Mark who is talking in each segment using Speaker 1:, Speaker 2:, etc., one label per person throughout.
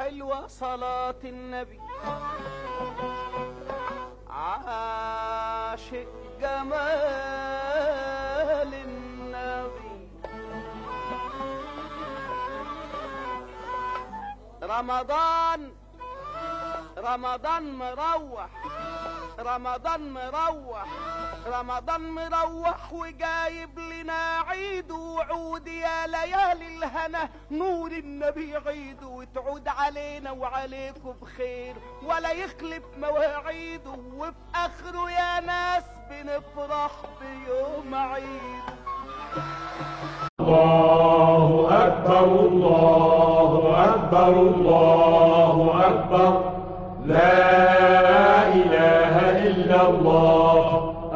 Speaker 1: حلوة صلاة النبي، عاشق جمال النبي. رمضان مروح، رمضان مروح وجايب لنا عيد وعود، يا ليالي الهنا نور النبي عيد، وتعود علينا وعليكم بخير ولا يخلف مواعيده، وفي اخره يا ناس بنفرح بيوم عيد.
Speaker 2: الله أكبر الله أكبر الله أكبر، لا إله إلا الله.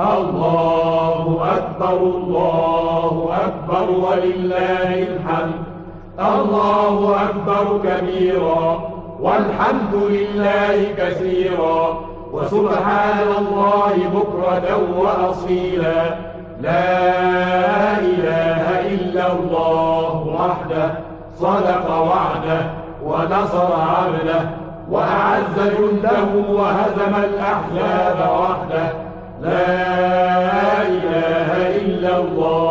Speaker 2: الله أكبر الله أكبر ولله الحمد. الله أكبر كبيرا والحمد لله كثيرا، وسبحان الله بكرة وأصيلا. لا إله إلا الله وحده، صدق وعده ونصر عبده، وأعز جنده وهزم الأحزاب وحده. لا إله إلا الله.